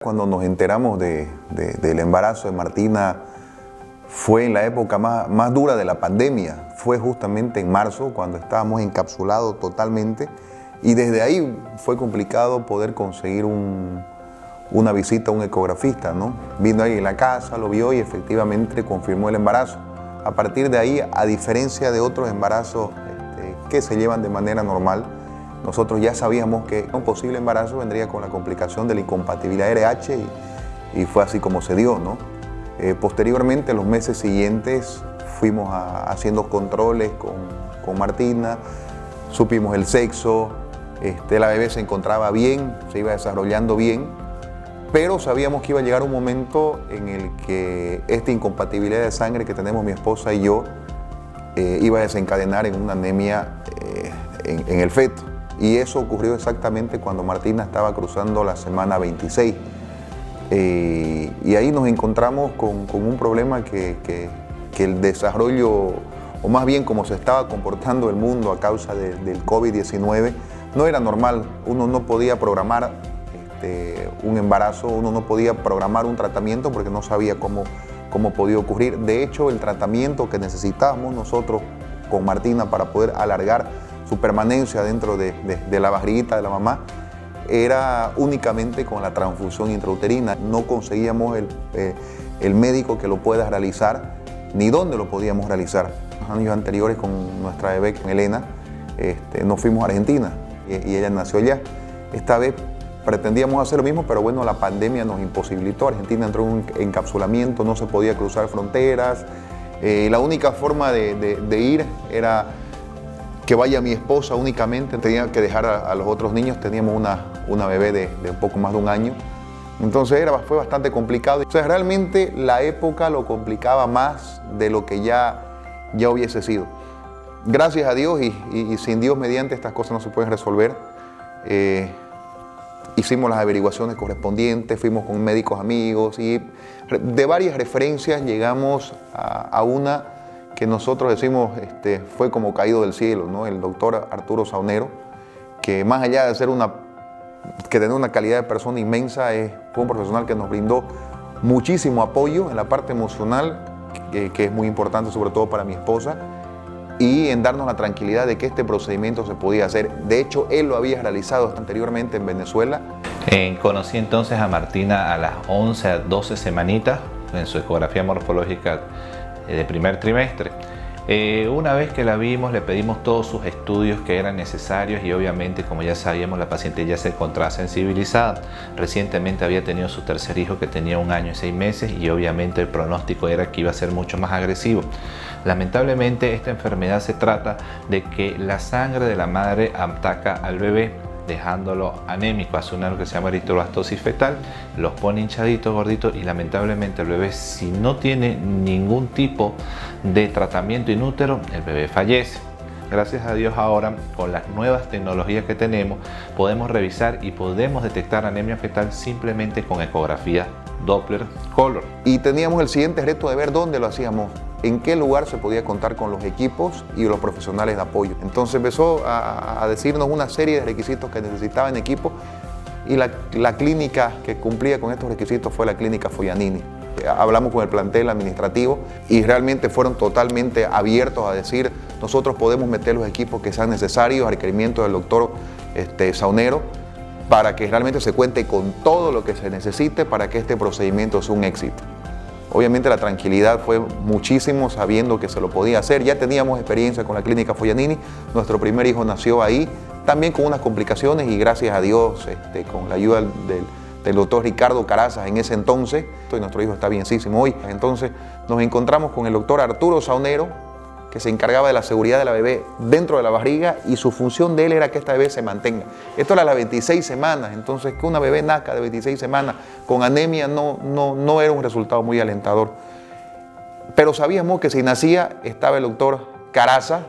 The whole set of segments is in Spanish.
Cuando nos enteramos del embarazo de Martina fue en la época más dura de la pandemia. Fue justamente en marzo, cuando estábamos encapsulados totalmente, y desde ahí fue complicado poder conseguir una visita a un ecografista, ¿no? Vino ahí en la casa, lo vio y efectivamente confirmó el embarazo. A partir de ahí, a diferencia de otros embarazos que se llevan de manera normal, nosotros ya sabíamos que un posible embarazo vendría con la complicación de la incompatibilidad RH y fue así como se dio, ¿no? Posteriormente, los meses siguientes, fuimos haciendo controles con Martina, supimos el sexo, la bebé se encontraba bien, se iba desarrollando bien, pero sabíamos que iba a llegar un momento en el que esta incompatibilidad de sangre que tenemos mi esposa y yo iba a desencadenar en una anemia en el feto. Y eso ocurrió exactamente cuando Martina estaba cruzando la semana 26. Y ahí nos encontramos con un problema que el desarrollo, o más bien como se estaba comportando el mundo a causa del COVID-19, no era normal. Uno no podía programar un embarazo, uno no podía programar un tratamiento porque no sabía cómo podía ocurrir. De hecho, el tratamiento que necesitábamos nosotros con Martina para poder alargar su permanencia dentro de la barriguita de la mamá era únicamente con la transfusión intrauterina. No conseguíamos el médico que lo pueda realizar, ni dónde lo podíamos realizar. Los años anteriores con nuestra bebé, con Elena, nos fuimos a Argentina y ella nació allá. Esta vez pretendíamos hacer lo mismo, pero bueno, la pandemia nos imposibilitó. Argentina entró en un encapsulamiento, no se podía cruzar fronteras. La única forma de ir era que vaya mi esposa únicamente, tenía que dejar a los otros niños. Teníamos una bebé de un poco más de un año, entonces fue bastante complicado. O sea, realmente la época lo complicaba más de lo que ya hubiese sido. Gracias a Dios y sin Dios mediante estas cosas no se pueden resolver. Hicimos las averiguaciones correspondientes, fuimos con médicos amigos y de varias referencias llegamos a una que nosotros decimos fue como caído del cielo, ¿no? El doctor Arturo Saunero, que más allá de ser que tener una calidad de persona inmensa, fue un profesional que nos brindó muchísimo apoyo en la parte emocional, que es muy importante sobre todo para mi esposa, y en darnos la tranquilidad de que este procedimiento se podía hacer. De hecho, él lo había realizado anteriormente en Venezuela. Conocí entonces a Martina a las 11 a 12 semanitas en su ecografía morfológica de primer trimestre. Una vez que la vimos, le pedimos todos sus estudios que eran necesarios y obviamente, como ya sabíamos, la paciente ya se encontraba sensibilizada. Recientemente había tenido su tercer hijo, que tenía 1 año y 6 meses, y obviamente el pronóstico era que iba a ser mucho más agresivo. Lamentablemente, esta enfermedad se trata de que la sangre de la madre ataca al bebé, dejándolo anémico, hace algo que se llama eritroblastosis fetal, los pone hinchaditos, gorditos, y lamentablemente el bebé, si no tiene ningún tipo de tratamiento in útero, el bebé fallece. Gracias a Dios, ahora con las nuevas tecnologías que tenemos, podemos revisar y podemos detectar anemia fetal simplemente con ecografía Doppler Color. Y teníamos el siguiente reto de ver dónde lo hacíamos, en qué lugar se podía contar con los equipos y los profesionales de apoyo. Entonces empezó a decirnos una serie de requisitos que necesitaba en equipo, y la clínica que cumplía con estos requisitos fue la clínica Foglianini. Hablamos con el plantel administrativo y realmente fueron totalmente abiertos a decir: nosotros podemos meter los equipos que sean necesarios a requerimiento del doctor Saunero, para que realmente se cuente con todo lo que se necesite para que este procedimiento sea un éxito. Obviamente la tranquilidad fue muchísimo sabiendo que se lo podía hacer. Ya teníamos experiencia con la clínica Foglianini, nuestro primer hijo nació ahí, también con unas complicaciones, y gracias a Dios, con la ayuda del doctor Ricardo Carazas en ese entonces, nuestro hijo está bienísimo hoy. Entonces nos encontramos con el doctor Arturo Saunero, que se encargaba de la seguridad de la bebé dentro de la barriga, y su función de él era que esta bebé se mantenga. Esto era a las 26 semanas, entonces que una bebé nazca de 26 semanas con anemia no era un resultado muy alentador. Pero sabíamos que si nacía estaba el doctor Caraza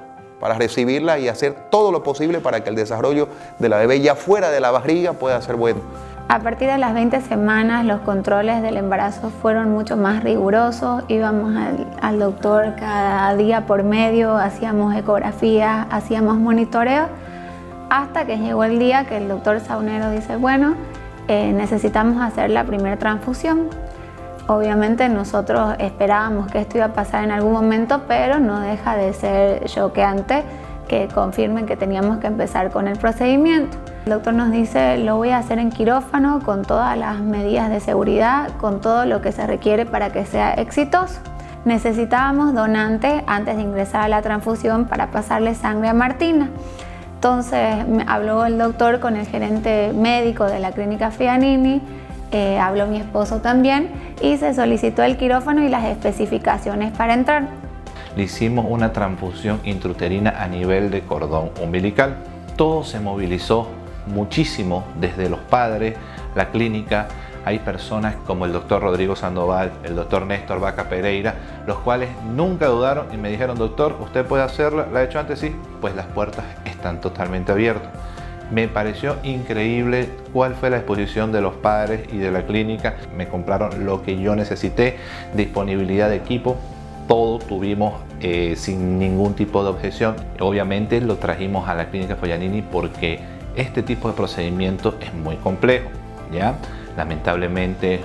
para recibirla y hacer todo lo posible para que el desarrollo de la bebé ya fuera de la barriga pueda ser bueno. A partir de las 20 semanas los controles del embarazo fueron mucho más rigurosos. Íbamos al doctor cada día por medio, hacíamos ecografías, hacíamos monitoreo, hasta que llegó el día que el doctor Saunero dice: bueno, necesitamos hacer la primera transfusión. Obviamente nosotros esperábamos que esto iba a pasar en algún momento, pero no deja de ser choqueante que confirmen que teníamos que empezar con el procedimiento. El doctor nos dice, lo voy a hacer en quirófano con todas las medidas de seguridad, con todo lo que se requiere para que sea exitoso. Necesitábamos donantes antes de ingresar a la transfusión para pasarle sangre a Martina. Entonces habló el doctor con el gerente médico de la clínica Fianini, habló mi esposo también y se solicitó el quirófano y las especificaciones para entrar. Le hicimos una transfusión intrauterina a nivel de cordón umbilical. Todo se movilizó muchísimo, desde los padres, la clínica. Hay personas como el doctor Rodrigo Sandoval, el doctor Néstor Vaca Pereira, los cuales nunca dudaron y me dijeron, doctor, ¿usted puede hacerlo? ¿La ha hecho antes? Sí, pues las puertas están totalmente abiertas. Me pareció increíble cuál fue la disposición de los padres y de la clínica. Me compraron lo que yo necesité, disponibilidad de equipo, todo tuvimos sin ningún tipo de objeción. Obviamente lo trajimos a la clínica Foglianini porque este tipo de procedimiento es muy complejo, ¿ya? Lamentablemente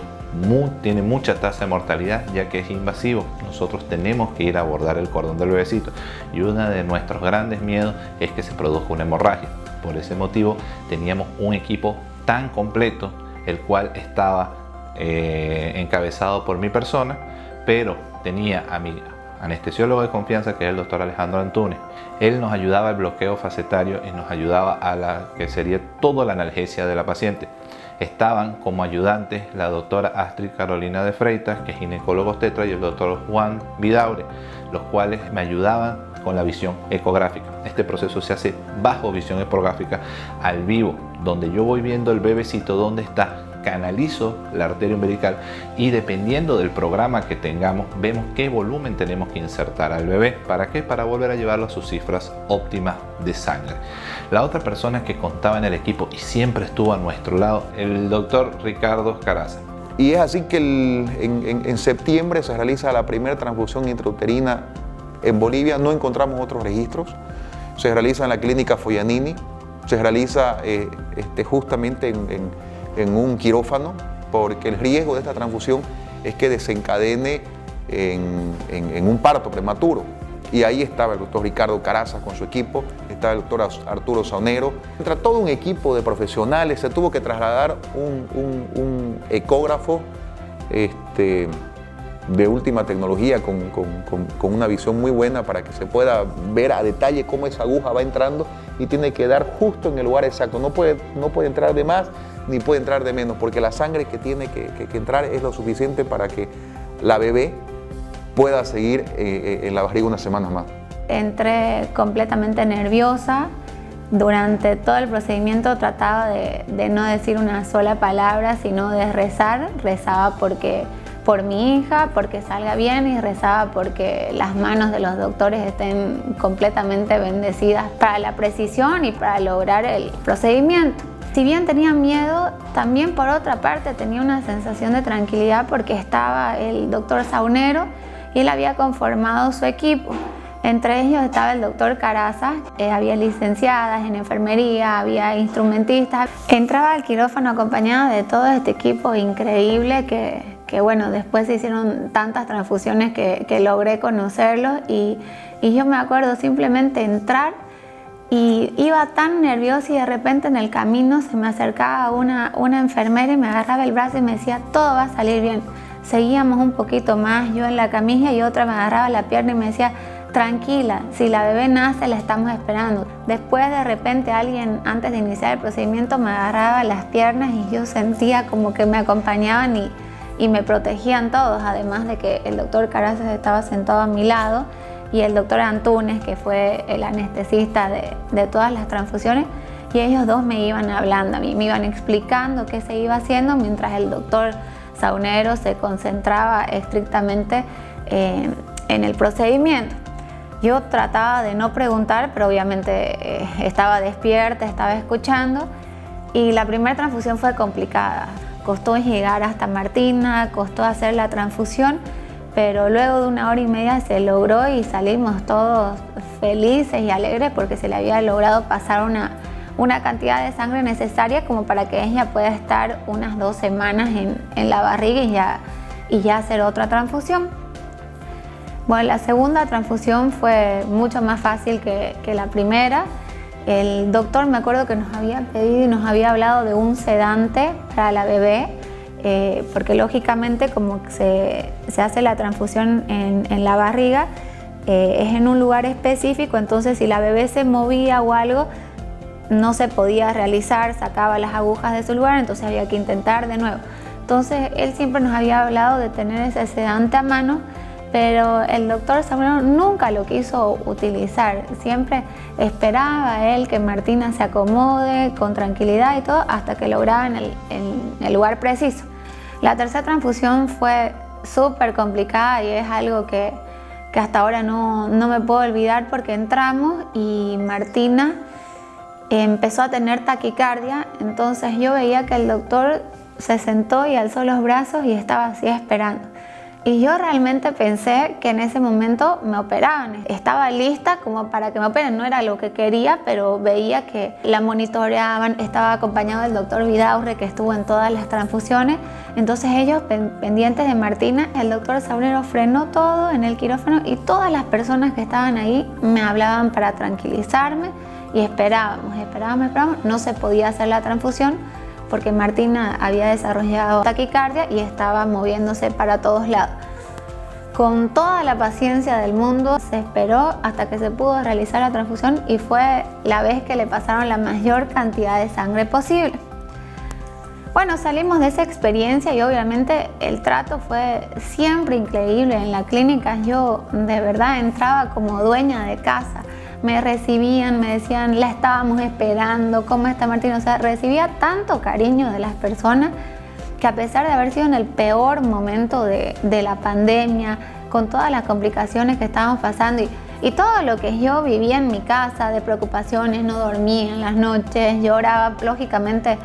tiene mucha tasa de mortalidad ya que es invasivo. Nosotros tenemos que ir a abordar el cordón del bebecito y uno de nuestros grandes miedos es que se produzca una hemorragia. Por ese motivo teníamos un equipo tan completo, el cual estaba encabezado por mi persona, pero tenía a mi anestesiólogo de confianza, que es el doctor Alejandro Antunes. Él nos ayudaba al bloqueo facetario y nos ayudaba a la que sería toda la analgesia de la paciente. Estaban como ayudantes la doctora Astrid Carolina de Freitas, que es ginecólogo obstetra, y el doctor Juan Vidaure, los cuales me ayudaban con la visión ecográfica. Este proceso se hace bajo visión ecográfica al vivo, donde yo voy viendo el bebecito dónde está, canalizo la arteria umbilical y dependiendo del programa que tengamos, vemos qué volumen tenemos que insertar al bebé. ¿Para qué? Para volver a llevarlo a sus cifras óptimas de sangre. La otra persona que contaba en el equipo y siempre estuvo a nuestro lado, el doctor Ricardo Caraza. Y es así que en septiembre se realiza la primera transfusión intrauterina en Bolivia. No encontramos otros registros. Se realiza en la clínica Foglianini, se realiza justamente en un quirófano, porque el riesgo de esta transfusión es que desencadene en un parto prematuro. Y ahí estaba el doctor Ricardo Caraza con su equipo, estaba el doctor Arturo Saunero. Entra todo un equipo de profesionales, se tuvo que trasladar un ecógrafo de última tecnología con una visión muy buena para que se pueda ver a detalle cómo esa aguja va entrando y tiene que dar justo en el lugar exacto. No puede entrar de más ni puede entrar de menos, porque la sangre que tiene que entrar es lo suficiente para que la bebé pueda seguir en la barriga unas semanas más. Entré completamente nerviosa. Durante todo el procedimiento trataba de no decir una sola palabra, sino de rezar. Rezaba por mi hija, porque salga bien, y rezaba porque las manos de los doctores estén completamente bendecidas para la precisión y para lograr el procedimiento. Si bien tenía miedo, también por otra parte tenía una sensación de tranquilidad porque estaba el doctor Saunero y él había conformado su equipo. Entre ellos estaba el doctor Caraza, había licenciadas en enfermería, había instrumentistas. Entraba al quirófano acompañada de todo este equipo increíble que bueno, después se hicieron tantas transfusiones que logré conocerlos y yo me acuerdo simplemente entrar y iba tan nerviosa y de repente en el camino se me acercaba una enfermera y me agarraba el brazo y me decía, todo va a salir bien. Seguíamos un poquito más, yo en la camilla y otra me agarraba la pierna y me decía, tranquila, si la bebé nace la estamos esperando. Después de repente alguien antes de iniciar el procedimiento me agarraba las piernas y yo sentía como que me acompañaban y me protegían todos, además de que el doctor Caraza estaba sentado a mi lado y el doctor Antunes, que fue el anestesista de todas las transfusiones, y ellos dos me iban hablando a mí, me iban explicando qué se iba haciendo mientras el doctor Saunero se concentraba estrictamente en el procedimiento. Yo trataba de no preguntar, pero obviamente estaba despierta, estaba escuchando, y la primera transfusión fue complicada. Costó llegar hasta Martina, costó hacer la transfusión, pero luego de 1 hora y media se logró y salimos todos felices y alegres porque se le había logrado pasar una cantidad de sangre necesaria como para que ella pueda estar unas 2 semanas en la barriga y ya hacer otra transfusión. Bueno, la segunda transfusión fue mucho más fácil que la primera. El doctor, me acuerdo que nos había pedido y nos había hablado de un sedante para la bebé, porque lógicamente como se hace la transfusión en la barriga, es en un lugar específico, entonces si la bebé se movía o algo, no se podía realizar, sacaba las agujas de su lugar, entonces había que intentar de nuevo. Entonces él siempre nos había hablado de tener ese sedante a mano, pero el doctor Zambrano nunca lo quiso utilizar. Siempre esperaba él que Martina se acomode con tranquilidad y todo hasta que lograban el lugar preciso. La tercera transfusión fue súper complicada y es algo que hasta ahora no me puedo olvidar, porque entramos y Martina empezó a tener taquicardia. Entonces yo veía que el doctor se sentó y alzó los brazos y estaba así esperando. Y yo realmente pensé que en ese momento me operaban. Estaba lista como para que me operen, no era lo que quería, pero veía que la monitoreaban. Estaba acompañado del doctor Vidaurre, que estuvo en todas las transfusiones. Entonces ellos pendientes de Martina, el doctor Sabrero frenó todo en el quirófano y todas las personas que estaban ahí me hablaban para tranquilizarme y esperábamos. No se podía hacer la transfusión porque Martina había desarrollado taquicardia y estaba moviéndose para todos lados. Con toda la paciencia del mundo se esperó hasta que se pudo realizar la transfusión y fue la vez que le pasaron la mayor cantidad de sangre posible. Bueno, salimos de esa experiencia y obviamente el trato fue siempre increíble. En la clínica yo de verdad entraba como dueña de casa. Me recibían, me decían, la estábamos esperando, ¿cómo está Martina? O sea, recibía tanto cariño de las personas que a pesar de haber sido en el peor momento de la pandemia, con todas las complicaciones que estábamos pasando y todo lo que yo vivía en mi casa de preocupaciones, no dormía en las noches, lloraba, lógicamente,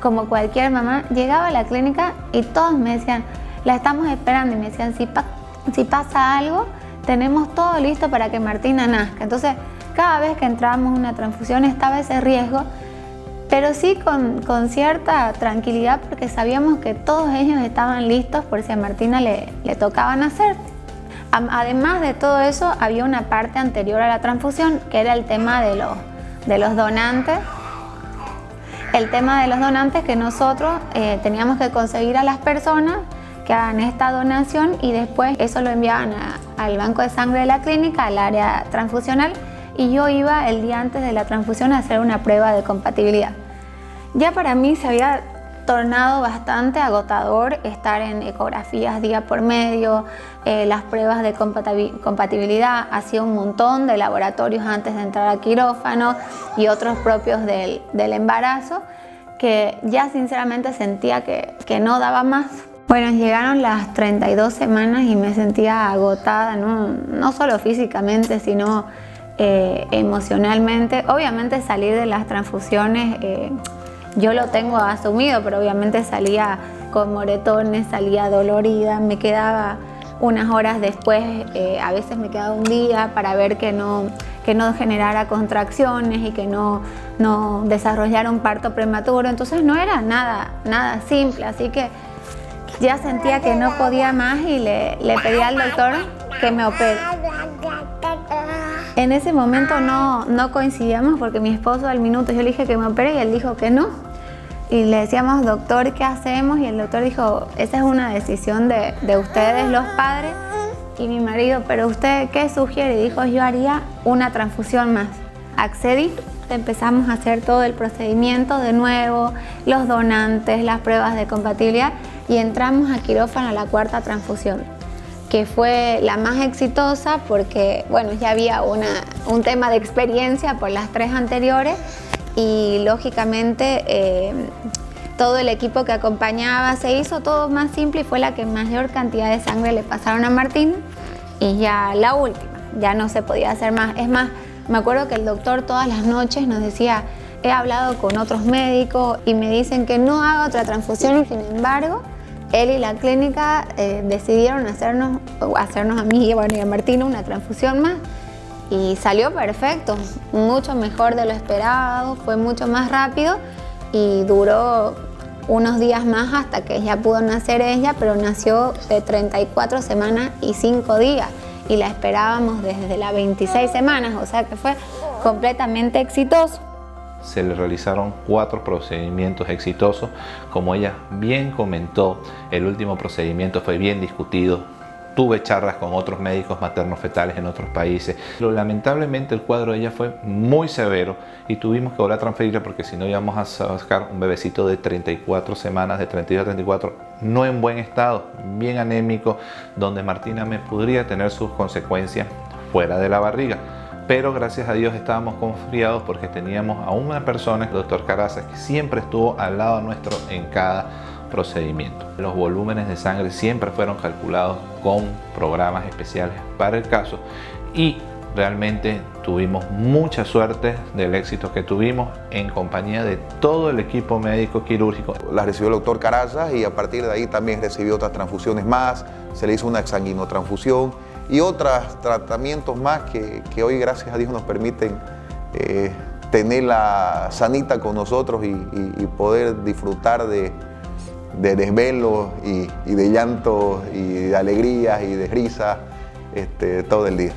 como cualquier mamá, llegaba a la clínica y todos me decían, la estamos esperando, y me decían, si pasa algo, tenemos todo listo para que Martina nazca. Entonces, cada vez que entrábamos en una transfusión estaba ese riesgo, pero sí con cierta tranquilidad, porque sabíamos que todos ellos estaban listos por si a Martina le tocaba nacer. Además de todo eso, había una parte anterior a la transfusión, que era el tema de los donantes. El tema de los donantes, que nosotros teníamos que conseguir a las personas que hagan esta donación y después eso lo enviaban al banco de sangre de la clínica, al área transfusional, y yo iba el día antes de la transfusión a hacer una prueba de compatibilidad. Ya para mí se había tornado bastante agotador estar en ecografías día por medio, las pruebas de compatibilidad, hacía un montón de laboratorios antes de entrar al quirófano y otros propios del embarazo, que ya sinceramente sentía que no daba más. Bueno, llegaron las 32 semanas y me sentía agotada, no solo físicamente, sino emocionalmente. Obviamente salir de las transfusiones, yo lo tengo asumido, pero obviamente salía con moretones, salía dolorida, me quedaba unas horas después, a veces me quedaba un día para ver que no generara contracciones y que no desarrollara un parto prematuro. Entonces no era nada simple, así que ya sentía que no podía más y le pedí al doctor que me opere. En ese momento no coincidíamos porque mi esposo al minuto yo le dije que me opere y él dijo que no. Y le decíamos, doctor, ¿qué hacemos? Y el doctor dijo, esa es una decisión de ustedes, los padres. Y mi marido, ¿pero usted qué sugiere? Y dijo, yo haría una transfusión más. Accedí, empezamos a hacer todo el procedimiento de nuevo, los donantes, las pruebas de compatibilidad y entramos a quirófano a la 4ª transfusión, que fue la más exitosa porque, bueno, ya había un tema de experiencia por las 3 anteriores y lógicamente todo el equipo que acompañaba se hizo todo más simple y fue la que mayor cantidad de sangre le pasaron a Martina y ya la última, ya no se podía hacer más. Es más, me acuerdo que el doctor todas las noches nos decía, he hablado con otros médicos y me dicen que no haga otra transfusión y sin embargo, él y la clínica decidieron hacernos a mí y a Martina una transfusión más y salió perfecto, mucho mejor de lo esperado, fue mucho más rápido y duró unos días más hasta que ya pudo nacer ella, pero nació de 34 semanas y 5 días y la esperábamos desde las 26 semanas, o sea que fue completamente exitoso. Se le realizaron 4 procedimientos exitosos. Como ella bien comentó, el último procedimiento fue bien discutido. Tuve charlas con otros médicos maternos fetales en otros países. Pero lamentablemente el cuadro de ella fue muy severo y tuvimos que volver a transferirla porque si no íbamos a sacar un bebecito de 34 semanas, de 32 a 34, no en buen estado, bien anémico, donde Martina me podría tener sus consecuencias fuera de la barriga. Pero gracias a Dios estábamos confiados porque teníamos a una persona, el doctor Carazas, que siempre estuvo al lado nuestro en cada procedimiento. Los volúmenes de sangre siempre fueron calculados con programas especiales para el caso y realmente tuvimos mucha suerte del éxito que tuvimos en compañía de todo el equipo médico quirúrgico. La recibió el doctor Carazas y a partir de ahí también recibió otras transfusiones más, se le hizo una exsanguinotransfusión y otros tratamientos más que hoy gracias a Dios nos permiten tenerla sanita con nosotros y poder disfrutar de desvelos y de llantos y de alegrías y de risas todo el día.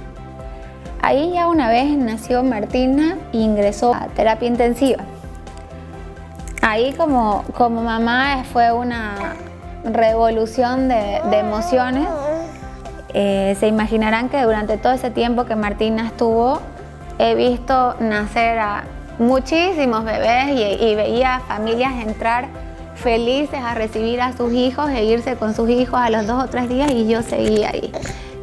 Ahí ya una vez nació Martina e ingresó a terapia intensiva. Ahí como mamá fue una revolución de emociones. Se imaginarán que durante todo ese tiempo que Martina estuvo, he visto nacer a muchísimos bebés y veía familias entrar felices a recibir a sus hijos e irse con sus hijos a los 2 o 3 días y yo seguía ahí.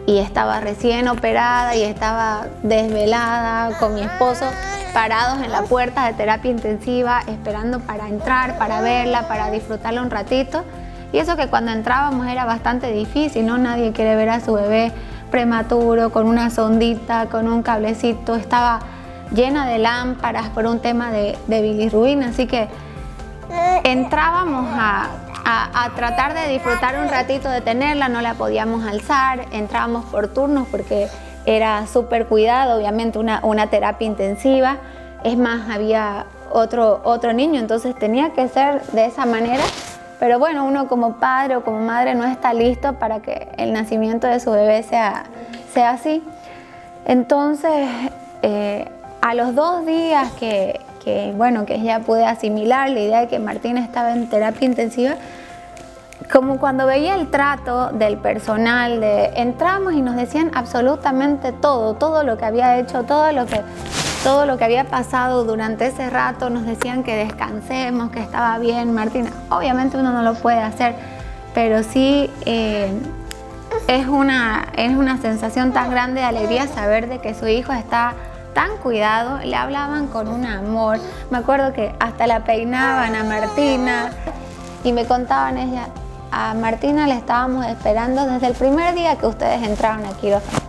Y estaba recién operada y estaba desvelada con mi esposo parados en la puerta de terapia intensiva esperando para entrar, para verla, para disfrutarla un ratito. Y eso que cuando entrábamos era bastante difícil, ¿no? Nadie quiere ver a su bebé prematuro, con una sondita, con un cablecito. Estaba llena de lámparas por un tema de bilirrubina, así que entrábamos a tratar de disfrutar un ratito de tenerla, no la podíamos alzar, entrábamos por turnos porque era súper cuidado, obviamente una terapia intensiva. Es más, había otro niño, entonces tenía que ser de esa manera. Pero bueno, uno como padre o como madre no está listo para que el nacimiento de su bebé sea así. Entonces, a los 2 días que ya pude asimilar la idea de que Martina estaba en terapia intensiva, como cuando veía el trato del personal, entramos y nos decían absolutamente todo lo que había hecho, todo lo que había pasado durante ese rato, nos decían que descansemos, que estaba bien Martina. Obviamente uno no lo puede hacer, pero sí es una sensación tan grande de alegría saber de que su hijo está tan cuidado. Le hablaban con un amor. Me acuerdo que hasta la peinaban a Martina y me contaban ella, a Martina la estábamos esperando desde el primer día que ustedes entraron a quirófano.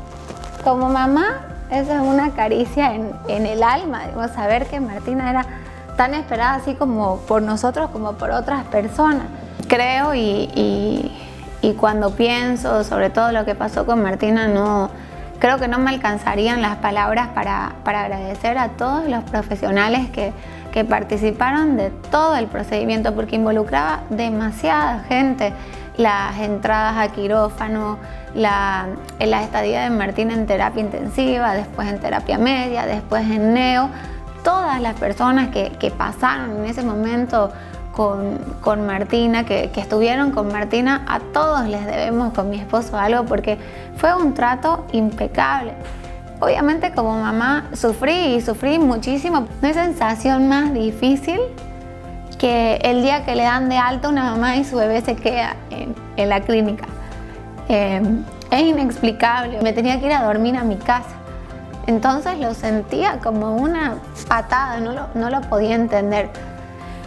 Como mamá, eso es una caricia en el alma, digo, saber que Martina era tan esperada así como por nosotros como por otras personas. Creo y cuando pienso sobre todo lo que pasó con Martina, creo que no me alcanzarían las palabras para agradecer a todos los profesionales que participaron de todo el procedimiento, porque involucraba demasiada gente. Las entradas a quirófano, la estadía de Martina en terapia intensiva, después en terapia media, después en neo. Todas las personas que pasaron en ese momento con Martina, que estuvieron con Martina, a todos les debemos con mi esposo algo porque fue un trato impecable. Obviamente como mamá sufrí muchísimo. No hay sensación más difícil que el día que le dan de alta a una mamá y su bebé se queda en la clínica. Es inexplicable. Me tenía que ir a dormir a mi casa. Entonces lo sentía como una patada, no lo podía entender.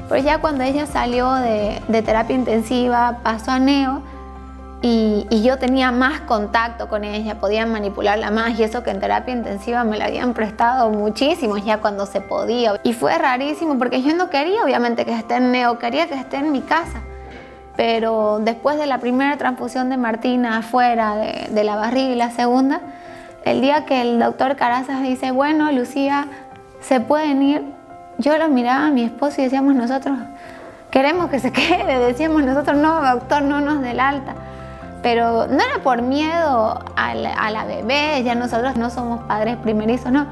Pero ya cuando ella salió de terapia intensiva, pasó a neo y yo tenía más contacto con ella, podía manipularla más, y eso que en terapia intensiva me la habían prestado muchísimo ya cuando se podía. Y fue rarísimo porque yo no quería obviamente que esté en neo, quería que esté en mi casa. Pero después de la primera transfusión de Martina afuera de la barriga y la segunda, el día que el doctor Carazas dice, bueno, Lucía, se pueden ir, yo lo miraba a mi esposo y decíamos nosotros, queremos que se quede, decíamos nosotros, no, doctor, no nos dé el alta. Pero no era por miedo a la bebé, ya nosotros no somos padres primerizos, no.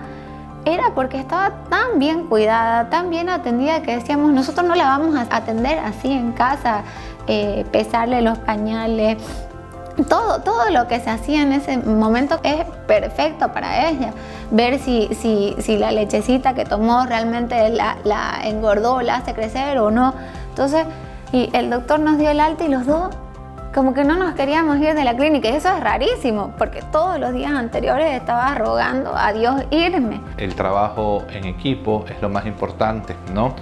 Era porque estaba tan bien cuidada, tan bien atendida que decíamos, nosotros no la vamos a atender así en casa, pesarle los pañales. Todo lo que se hacía en ese momento es perfecto para ella. Ver si la lechecita que tomó realmente la engordó, la hace crecer o no. Entonces, y el doctor nos dio el alta y los dos como que no nos queríamos ir de la clínica. Y eso es rarísimo, porque todos los días anteriores estaba rogando a Dios irme. El trabajo en equipo es lo más importante, ¿no?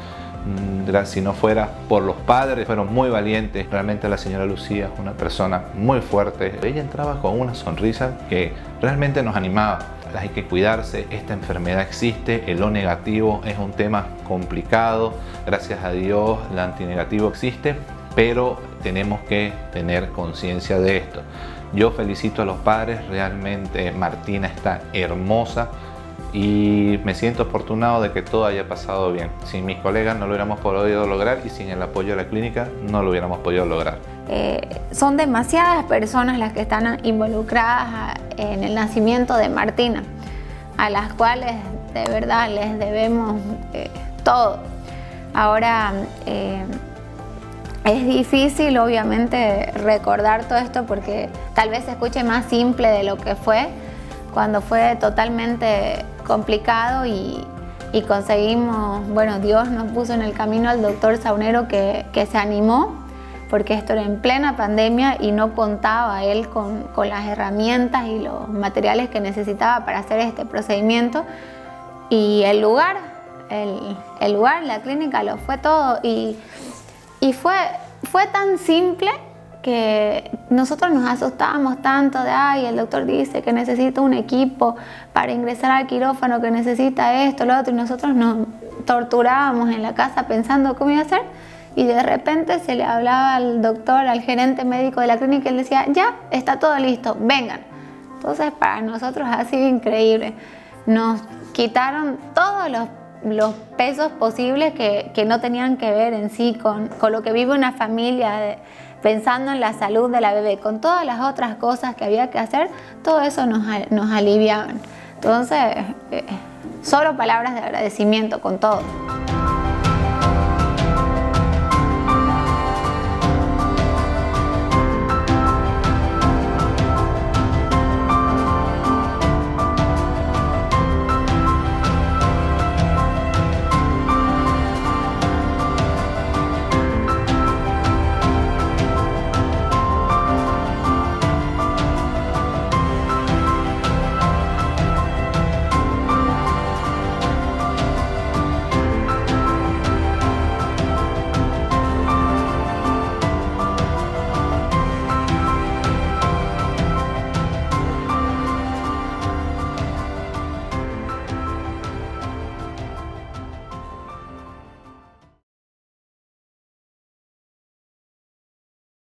Si no fuera por los padres, fueron muy valientes. Realmente la señora Lucía es una persona muy fuerte. Ella entraba con una sonrisa que realmente nos animaba. Hay que cuidarse, esta enfermedad existe, el O negativo es un tema complicado. Gracias a Dios, el antinegativo existe, pero tenemos que tener conciencia de esto. Yo felicito a los padres, realmente Martina está hermosa. Y me siento afortunado de que todo haya pasado bien. Sin mis colegas no lo hubiéramos podido lograr y sin el apoyo de la clínica no lo hubiéramos podido lograr. Son demasiadas personas las que están involucradas en el nacimiento de Martina, a las cuales de verdad les debemos todo. Ahora, es difícil obviamente recordar todo esto porque tal vez se escuche más simple de lo que fue, cuando fue totalmente complicado y conseguimos, bueno, Dios nos puso en el camino al doctor Saunero que se animó, porque esto era en plena pandemia y no contaba él con las herramientas y los materiales que necesitaba para hacer este procedimiento. Y el lugar, la clínica lo fue todo y fue tan simple que nosotros nos asustábamos tanto de, ay, el doctor dice que necesita un equipo para ingresar al quirófano, que necesita esto, lo otro, y nosotros nos torturábamos en la casa pensando cómo iba a hacer, y de repente se le hablaba al doctor, al gerente médico de la clínica, y él decía, ya, está todo listo, vengan. Entonces para nosotros ha sido increíble. Nos quitaron todos los pesos posibles que no tenían que ver en sí con lo que vive una familia, pensando en la salud de la bebé, con todas las otras cosas que había que hacer, todo eso nos aliviaban. Entonces, solo palabras de agradecimiento con todo.